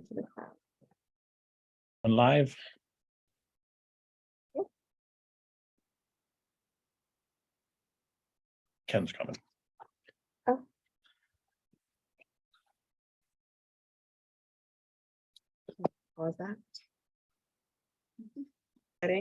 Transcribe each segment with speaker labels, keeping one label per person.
Speaker 1: to the crowd.
Speaker 2: On live. Ken's coming.
Speaker 1: Pause that. Ready?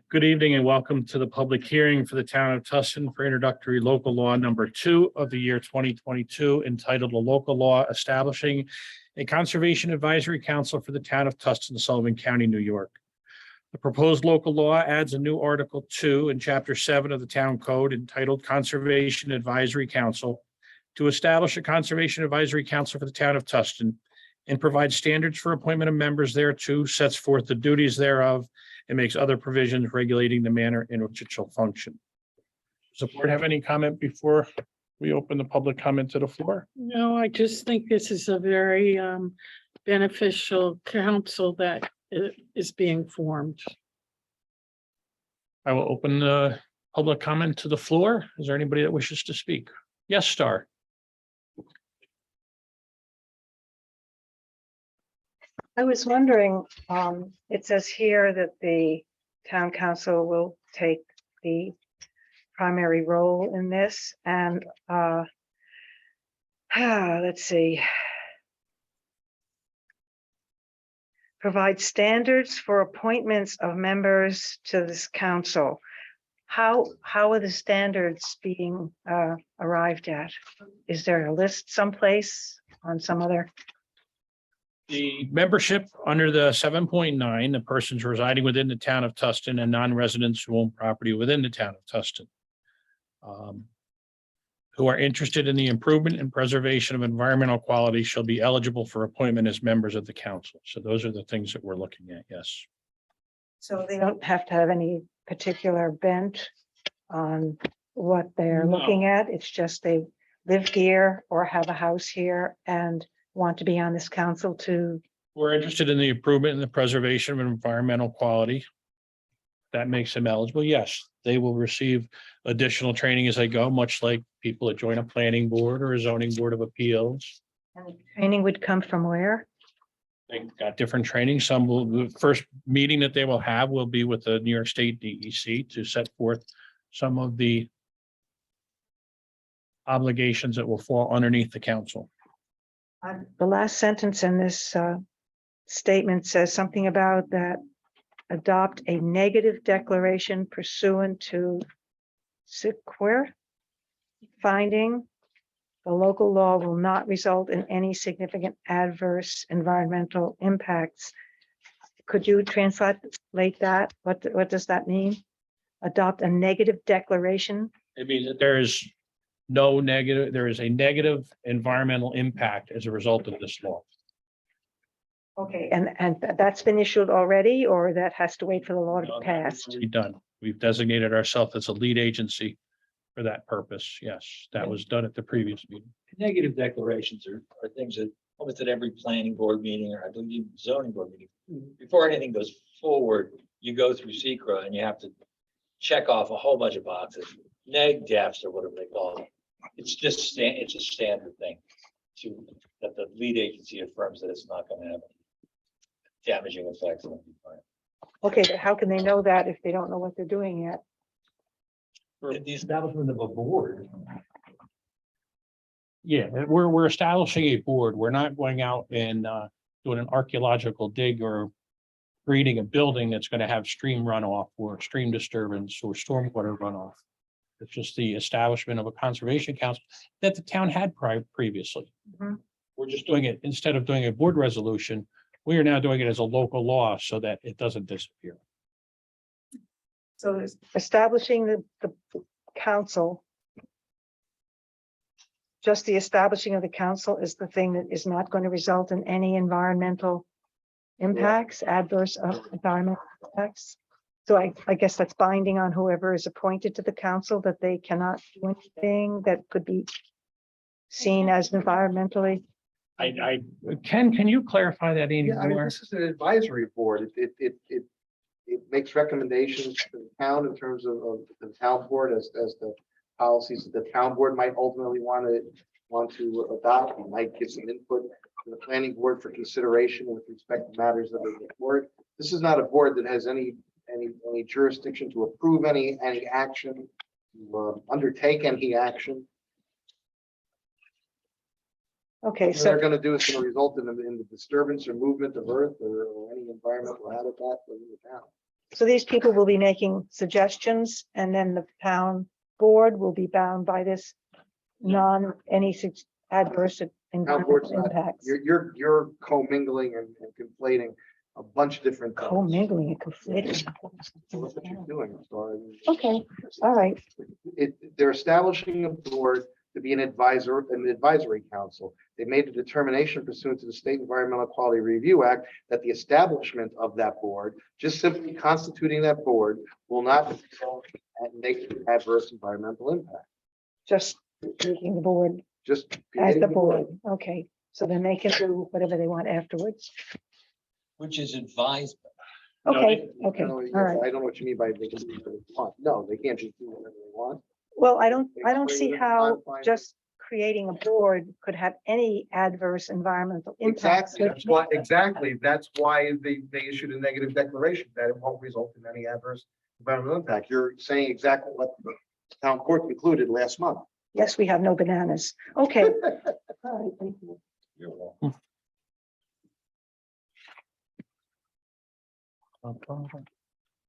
Speaker 2: Good evening and welcome to the public hearing for the town of Tustin for introductory local law number 2 of the year 2022, entitled a local law establishing a conservation advisory council for the town of Tustin, Sullivan County, New York. The proposed local law adds a new Article 2 in Chapter 7 of the Town Code entitled Conservation Advisory Council to establish a conservation advisory council for the town of Tustin and provide standards for appointment of members thereto, sets forth the duties thereof, and makes other provisions regulating the manner in which it shall function. Does the board have any comment before we open the public comment to the floor?
Speaker 3: No, I just think this is a very beneficial council that is being formed.
Speaker 2: I will open the public comment to the floor. Is there anybody that wishes to speak? Yes, Star.
Speaker 4: I was wondering, it says here that the town council will take the primary role in this and, let's see. Provide standards for appointments of members to this council. How are the standards being arrived at? Is there a list someplace on some other?
Speaker 2: The membership under the 7.9, the persons residing within the town of Tustin and non-residents who own property within the town of Tustin, who are interested in the improvement and preservation of environmental quality shall be eligible for appointment as members of the council. So those are the things that we're looking at. Yes.
Speaker 4: So they don't have to have any particular bent on what they're
Speaker 2: No.
Speaker 4: looking at. It's just they live here or have a house here and want to be on this council to,
Speaker 2: We're interested in the improvement and the preservation of environmental quality. That makes them eligible. Yes, they will receive additional training as they go, much like people that join a planning board or a zoning board of appeals.
Speaker 4: and the training would come from where?
Speaker 2: They've got different training. Some will, the first meeting that they will have will be with the New York State DEC to set forth some of the obligations that will fall underneath the council.
Speaker 4: The last sentence in this statement says something about that adopt a negative declaration pursuant to SICWIR finding the local law will not result in any significant adverse environmental impacts. Could you translate that? What does that mean? Adopt a negative declaration?
Speaker 2: It means that there is no negative, there is a negative environmental impact as a result of this law.
Speaker 4: Okay, and that's been issued already, or that has to wait for the law to be passed?
Speaker 2: Already done. We've designated ourselves as a lead agency for that purpose. Yes, that was done at the previous meeting.
Speaker 5: Negative declarations are things that almost at every planning board meeting, or I believe zoning board meeting, before anything goes forward, you go through secra and you have to check off a whole bunch of boxes, neg defs or whatever they call it. It's just it's a standard thing that the lead agency affirms that it's not going to have damaging effects on the environment.
Speaker 4: Okay, but how can they know that if they don't know what they're doing yet?
Speaker 5: The establishment of a board.
Speaker 2: Yeah, we're establishing a board. We're not going out and doing an archaeological dig or creating a building that's going to have stream runoff or stream disturbance or stormwater runoff. It's just the establishment of a conservation council that the town had previously.
Speaker 4: Mhm.
Speaker 2: We're just doing it, instead of doing a board resolution, we are now doing it as a local law so that it doesn't disappear.
Speaker 4: So establishing the council. Just the establishing of the council is the thing that is not going to result in any environmental impacts, adverse environmental impacts. So I guess that's binding on whoever is appointed to the council, that they cannot do anything that could be seen as environmentally.
Speaker 2: Can you clarify that any
Speaker 6: Yeah, I mean,
Speaker 2: more?
Speaker 6: this is an advisory board. It makes recommendations to the town in terms of the town board as the policies that the town board might ultimately want to adopt. It might give some input the planning board for consideration with respect to matters that are before it. This is not a board that has any jurisdiction to approve any action, to undertake any action.
Speaker 4: Okay,
Speaker 6: What they're
Speaker 4: so,
Speaker 6: gonna do is gonna result in the disturbance or movement of earth or any environmental habitat within the town.
Speaker 4: so these people will be making suggestions and then the town board will be bound by this any adverse
Speaker 6: board's
Speaker 4: environmental
Speaker 6: not-
Speaker 4: impacts.
Speaker 6: You're commingling and conflating a bunch of different things.
Speaker 4: Co-mingling and conflating.
Speaker 6: That's what you're doing. So,
Speaker 4: Okay, all right.
Speaker 6: they're establishing a board to be an advisory council. They made a determination pursuant to the State Environmental Quality Review Act that the establishment of that board, just simply constituting that board, will not result in negative adverse environmental impact.
Speaker 4: Just making the board
Speaker 6: Just
Speaker 4: as
Speaker 6: creating
Speaker 4: the board. Okay, so then they can do whatever they want afterwards.
Speaker 5: Which is advised.
Speaker 2: No,
Speaker 4: Okay,
Speaker 6: I
Speaker 4: okay,
Speaker 6: don't
Speaker 4: all right.
Speaker 6: know- I don't know what you mean by they can do whatever they want. No, they can't just do whatever they want.
Speaker 4: Well, I don't
Speaker 6: They
Speaker 4: see
Speaker 6: created
Speaker 4: how
Speaker 6: confines.
Speaker 4: just creating a board could have any adverse environmental impacts.
Speaker 6: Exactly. That's why they issued a negative declaration that it won't result in any adverse environmental impact. You're saying exactly what the town court concluded last month.
Speaker 4: Yes, we have no bananas. Okay. All right, thank you.
Speaker 5: You're welcome.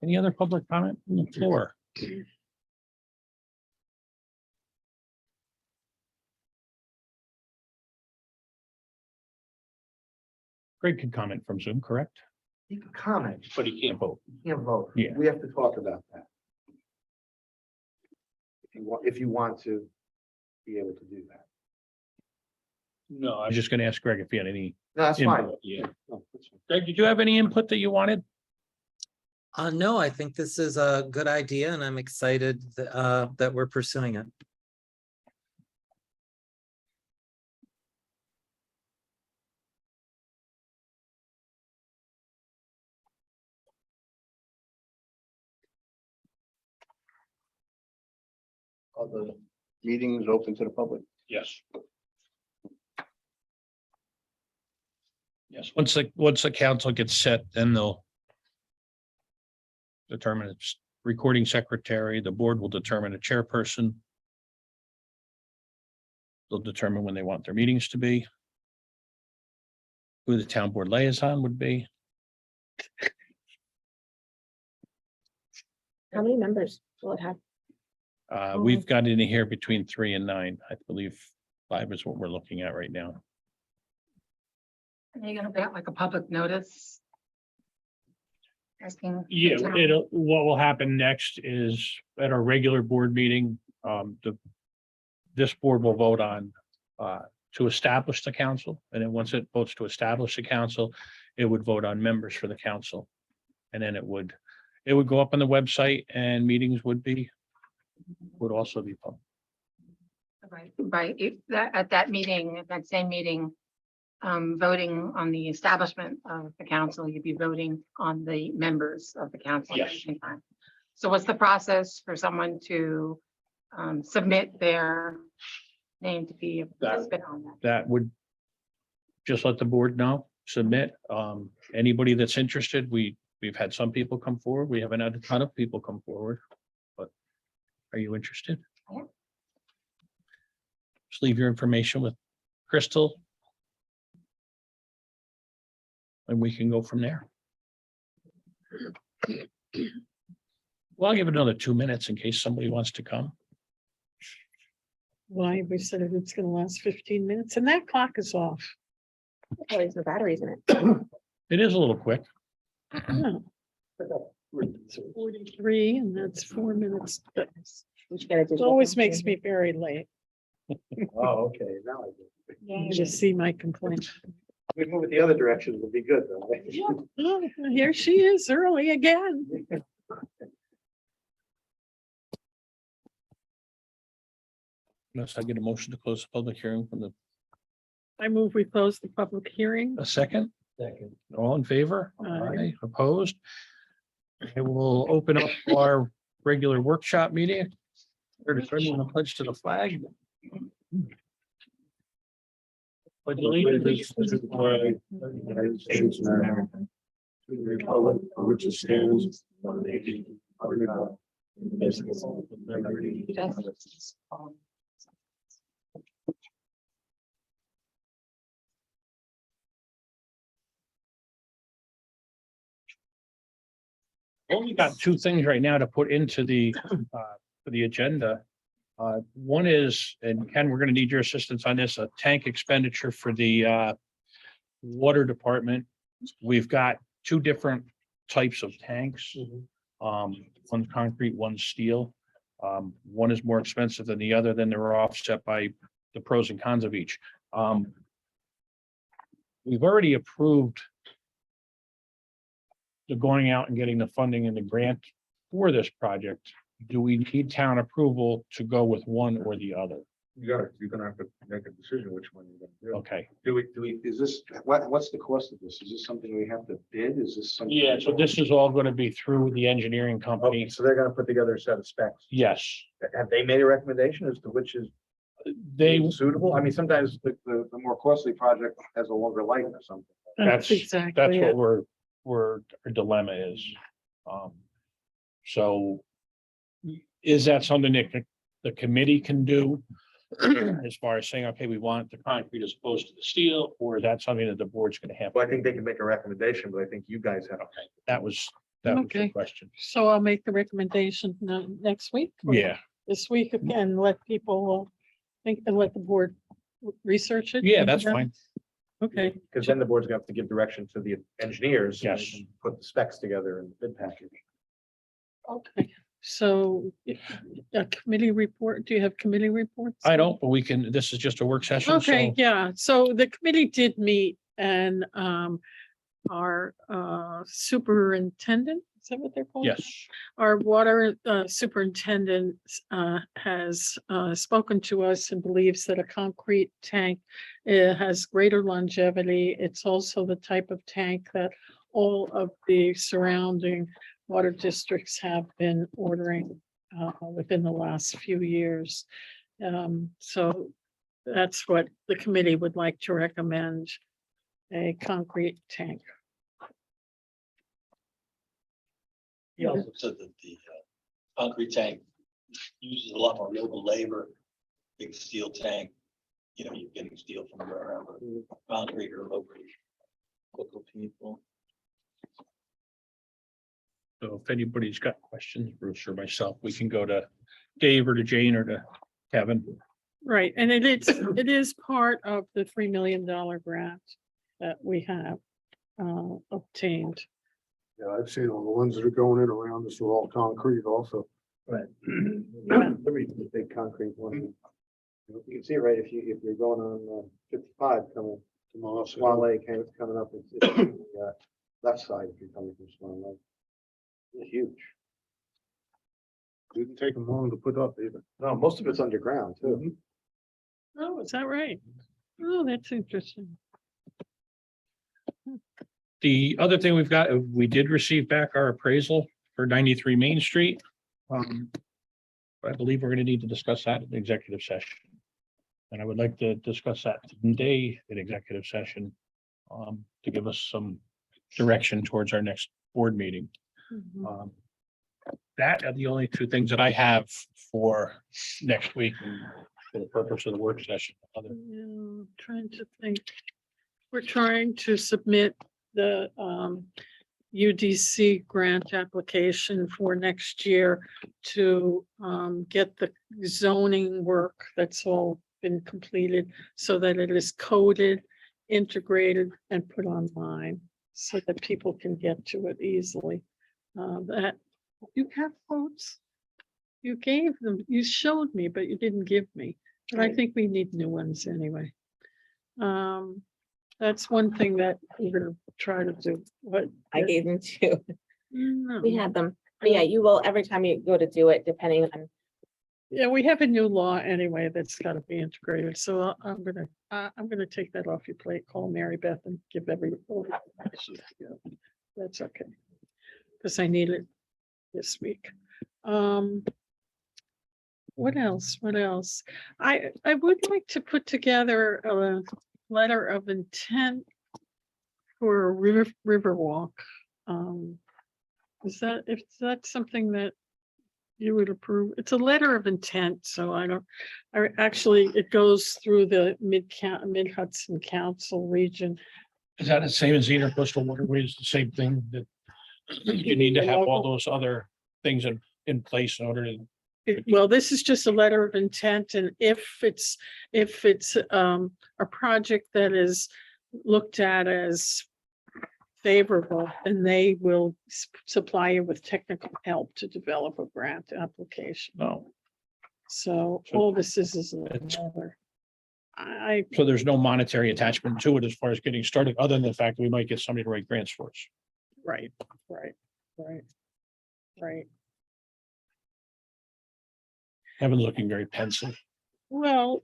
Speaker 2: Any other public comment on the floor? Greg can comment from Zoom, correct?
Speaker 6: You can comment,
Speaker 2: But he can't vote.
Speaker 6: you can't vote.
Speaker 2: Yeah.
Speaker 6: We have to talk about that. If you want to be able to do that.
Speaker 2: No, I was just gonna ask Greg if he had any
Speaker 6: No, that's fine.
Speaker 2: input. Yeah.
Speaker 6: No, that's fine.
Speaker 2: Greg, did you have any input that you wanted?
Speaker 1: No, I think this is a good idea and I'm excited that we're pursuing it.
Speaker 6: Are the meetings open to the public?
Speaker 2: Yes. Yes, once the council gets set, then they'll determine its recording secretary, the board will determine a chairperson. They'll determine when they want their meetings to be. Who the town board liaison would be.
Speaker 7: How many members will it have?
Speaker 2: We've got in here between 3 and 9. I believe 5 is what we're looking at right now.
Speaker 7: Are you gonna put out like a public notice? Asking.
Speaker 2: Yeah,
Speaker 7: the town?
Speaker 2: what will happen next is at our regular board meeting, this board will vote on to establish the council, and then once it votes to establish the council, it would vote on members for the council. And then it would go up on the website and meetings would also be public.
Speaker 7: Right, at that meeting, at that same meeting, voting on the establishment of the council, you'd be voting on the members of the council. at the
Speaker 2: Yes.
Speaker 7: same time. So what's the process for someone to submit their name to be a participant on that?
Speaker 2: That would just let the board know, submit, anybody that's interested, we've had some people come forward, we haven't had a ton of people come forward, but are you interested?
Speaker 7: Yeah.
Speaker 2: Just leave your information with Crystal. And we can go from there. Well, I'll give it another 2 minutes in case somebody wants to come.
Speaker 3: Why, we said it's gonna last 15 minutes and that clock is off.
Speaker 7: Oh, there's no batteries in it.
Speaker 2: It is a little quick.
Speaker 3: Oh, it's 43 and that's 4 minutes. It always makes me very late.
Speaker 6: Oh, okay, now I do.
Speaker 3: You just see my complaint.
Speaker 6: We move it the other direction, it'll be good though. right?
Speaker 3: Oh, here she is early again.
Speaker 2: Unless I get a motion to close the public hearing from
Speaker 3: I move we close the public hearing.
Speaker 2: a second.
Speaker 5: Second.
Speaker 2: All in favor?
Speaker 3: Aye.
Speaker 2: Opposed? Okay, we'll open up our regular workshop meeting. Or does anyone pledge to the flag? Pledge allegiance to the flag of the United States of America, to the republic for which it stands, one nation, under God, indivisible, with liberty and justice. Only got two things right now to put into for the agenda. One is, and Ken, we're gonna need your assistance on this, a tank expenditure for the water department. We've got two different types of tanks. One's concrete, one's steel. One is more expensive than the other, then they're offset by the pros and cons of each. We've already approved the going out and getting the funding and the grant for this project. Do we need town approval to go with one or the other?
Speaker 8: You're gonna have to make a decision which one you're gonna do.
Speaker 2: Okay,
Speaker 6: Do we, is this, what's the cost of this? Is this something we have to bid? Is this something?
Speaker 2: yeah, so this is all gonna be through the engineering
Speaker 8: Okay,
Speaker 2: company.
Speaker 8: so they're gonna put together a set of specs.
Speaker 2: Yes,
Speaker 8: Have they made a recommendation as to which is
Speaker 2: they,
Speaker 8: suitable? I mean, sometimes the more costly project has a longer life or something.
Speaker 2: that's
Speaker 3: exactly
Speaker 2: what
Speaker 3: it.
Speaker 2: our dilemma is. So is that something that the committee can do? As far as saying, okay, we want the concrete as opposed to the steel, or is that something that the board's gonna have?
Speaker 8: Well, I think they can make a recommendation, but I think you guys have.
Speaker 2: Okay, that was the
Speaker 3: Okay.
Speaker 2: question.
Speaker 3: So I'll make the recommendation next week. or
Speaker 2: Yeah,
Speaker 3: This week and let people think and let the board research it.
Speaker 2: yeah, that's fine.
Speaker 3: Okay,
Speaker 8: Because then the board's gonna have to give direction to the engineers. and they
Speaker 2: Yes.
Speaker 8: can Put the specs together in the bid package.
Speaker 3: okay. So a committee report, do you have committee reports?
Speaker 2: I don't, but we can, this is just a work session,
Speaker 3: Okay,
Speaker 2: so
Speaker 3: yeah, so the committee did meet and our superintendent, is that what they're called?
Speaker 2: yes.
Speaker 3: Our water superintendent has spoken to us and believes that a concrete tank has greater longevity. It's also the type of tank that all of the surrounding water districts have been ordering within the last few years. So that's what the committee would like to recommend, a concrete tank.
Speaker 5: He also said that the concrete tank uses a lot more local labor, big steel tank. You know, you're getting steel from wherever, concrete or local people.
Speaker 2: So if anybody's got questions, Bruce or myself, we can go to Dave or to Jane or to Kevin.
Speaker 3: Right, and it is part of the $3 million grant that we have obtained.
Speaker 9: Yeah, I've seen all the ones that are going in around us are all concrete also.
Speaker 6: Right. The big concrete one. You can see it right if you're going on 55 coming, Swan Lake coming up, it's the left side if you're coming from Swan Lake. It's huge.
Speaker 9: Didn't take them long to put up either.
Speaker 6: No, most of it's underground too.
Speaker 3: Oh, is that right? Oh, that's interesting.
Speaker 2: The other thing we've got, we did receive back our appraisal for 93 Main Street. I believe we're gonna need to discuss that in executive session. And I would like to discuss that today in executive session to give us some direction towards our next board meeting.
Speaker 3: Mhm.
Speaker 2: That are the only two things that I have for next week for the purpose of the work session.
Speaker 3: Yeah, trying to think. We're trying to submit the UDC grant application for next year to get the zoning work that's all been completed so that it is coded, integrated, and put online so that people can get to it easily. That you have quotes. You gave them, you showed me, but you didn't give me. And I
Speaker 7: Right.
Speaker 3: think we need new ones anyway. That's one thing that we're gonna try to do, but.
Speaker 10: I gave them two.
Speaker 3: No.
Speaker 10: We had them. But yeah, you will, every time you go to do it, depending on,
Speaker 3: Yeah, we have a new law anyway that's gotta be integrated, so I'm gonna take that off your plate, call Mary Beth and give every. Yeah, that's okay. Cause I need it this week. What else? What else? I would like to put together letter of intent for a river walk. Is that something that you would approve? It's a letter of intent, so it goes through the Mid Hudson Council region.
Speaker 2: Is that the same as either coastal waterways, the same thing that you need to have all those other things in place in order to,
Speaker 3: Well, this is just a letter of intent, and if it's a project that is looked at as favorable, then they will supply you with technical help to develop a grant application.
Speaker 2: no.
Speaker 3: So
Speaker 2: So
Speaker 3: all this is a
Speaker 2: it's-
Speaker 3: letter. I,
Speaker 2: So there's no monetary attachment to it as far as getting started, other than the fact that we might get somebody to write grants for us.
Speaker 3: right.
Speaker 2: Kevin's looking very pensive.
Speaker 3: Well,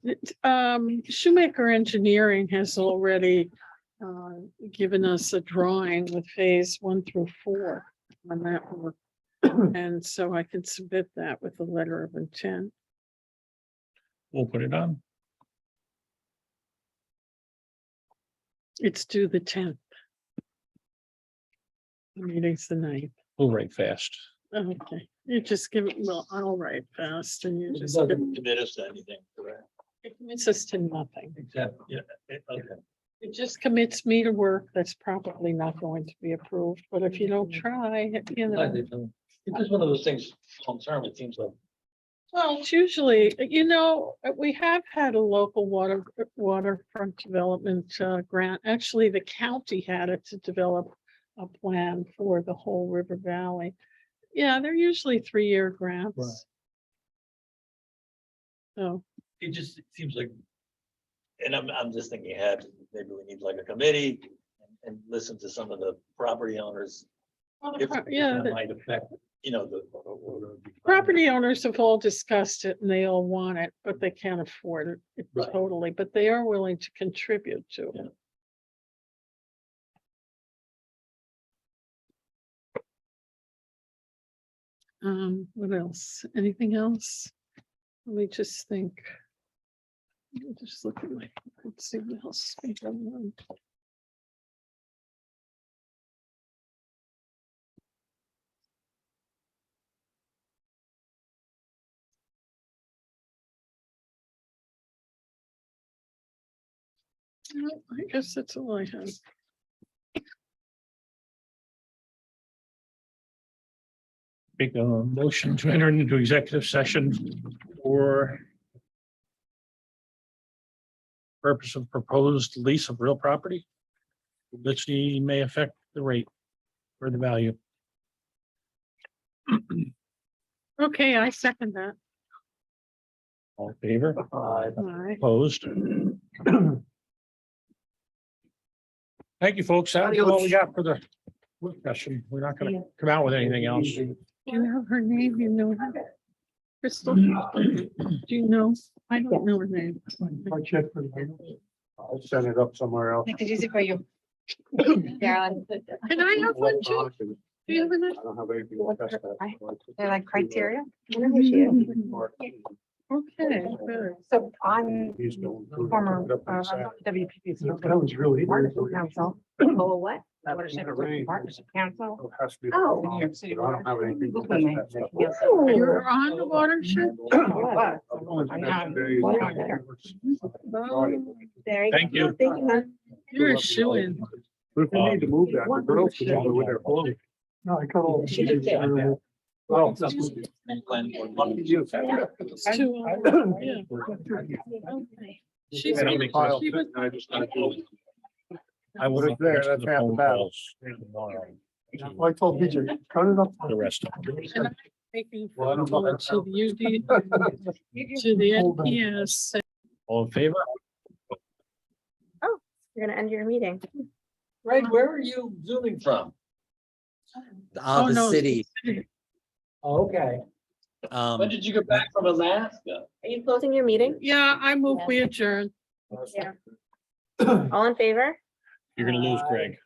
Speaker 3: Shoemaker Engineering has already given us a drawing with phase 1 through 4 on that work. And so I can submit that with a letter of intent.
Speaker 2: We'll put it on.
Speaker 3: It's due the 10th. The meeting's the 9th.
Speaker 2: We'll write fast.
Speaker 3: Okay, you just give it, well, I'll write fast and you
Speaker 5: It
Speaker 3: just, give-
Speaker 5: doesn't commit us to anything, correct?
Speaker 3: it commits us to nothing.
Speaker 5: Except, yeah, okay.
Speaker 3: It just commits me to work that's probably not going to be approved, but if you don't try, you know.
Speaker 5: It's just one of those things, long term, it seems like.
Speaker 3: Well, it's usually, we have had a local waterfront development grant. Actually, the county had it to develop a plan for the whole river valley. Yeah, they're usually 3-year grants.
Speaker 5: Right.
Speaker 3: So,
Speaker 5: It just seems like, and I'm just thinking ahead, maybe we need like a committee and listen to some of the property owners. If
Speaker 3: yeah,
Speaker 5: that
Speaker 3: the
Speaker 5: might affect, the.
Speaker 3: property owners have all discussed it and they all want it, but they can't afford it
Speaker 5: Right.
Speaker 3: totally, but they are willing to contribute to it.
Speaker 5: Yeah.
Speaker 3: What else? Anything else? Let me just think. Let me just look at let's see what else we have on. No, I guess that's all I have.
Speaker 2: Make a motion to enter into executive session for purpose of proposed lease of real property, which may affect the rate or the value.
Speaker 3: Okay, I second that.
Speaker 2: All in favor?
Speaker 3: All right.
Speaker 2: Opposed? Thank you, folks. That's all we got for the work session. We're not gonna come out with anything else.
Speaker 3: Do you have her name? You know her? Crystal? Do you know? I don't know her name.
Speaker 9: I checked for them. I'll send it up somewhere else.
Speaker 7: Make it easy for you. Carolyn,
Speaker 3: Can I have one too? Do you have one?
Speaker 9: I don't have anything to test that.
Speaker 7: they're like criteria.
Speaker 3: Okay, good.
Speaker 7: So I'm
Speaker 9: He's going through it,
Speaker 7: former,
Speaker 9: took it up on the side.
Speaker 7: WPP.
Speaker 9: That was really.
Speaker 7: Partnership Council.
Speaker 10: Oh, what?
Speaker 7: Watershed Partnership Council.
Speaker 9: It has to be.
Speaker 10: Oh.
Speaker 7: New York City
Speaker 9: I don't have anything to
Speaker 7: Okay.
Speaker 9: test that
Speaker 7: Yeah.
Speaker 9: stuff.
Speaker 3: You're on the watershed?
Speaker 7: What?
Speaker 9: I've only
Speaker 7: I'm
Speaker 9: been
Speaker 7: not-
Speaker 9: there today.
Speaker 7: what am I there?
Speaker 3: Oh,
Speaker 10: There you go.
Speaker 2: Thank you.
Speaker 10: Thank you, hon.
Speaker 3: you're a shoo-in.
Speaker 9: But if we need to move that, the girls can move it with their clothes. No, I cut all.
Speaker 10: She did it.
Speaker 9: Well.
Speaker 3: It's too, yeah. Okay. She's,
Speaker 2: Yeah,
Speaker 3: she
Speaker 2: makes
Speaker 3: was,
Speaker 9: I just gotta do it.
Speaker 2: I will.
Speaker 9: Right there, that's half the battle. I told BJ, cut it up.
Speaker 2: The rest of them.
Speaker 3: taking
Speaker 9: Well, I don't know.
Speaker 3: forward to the UD, to the NPS.
Speaker 2: All in favor?
Speaker 10: You're gonna end your meeting.
Speaker 5: Right, where are you zooming from?
Speaker 3: Oh,
Speaker 1: The
Speaker 3: no,
Speaker 1: city.
Speaker 5: Okay. When did you get back from Alaska?
Speaker 10: Are you closing your meeting?
Speaker 3: Yeah, I move we adjourn.
Speaker 10: Yeah. All in favor?
Speaker 2: You're gonna lose Greg.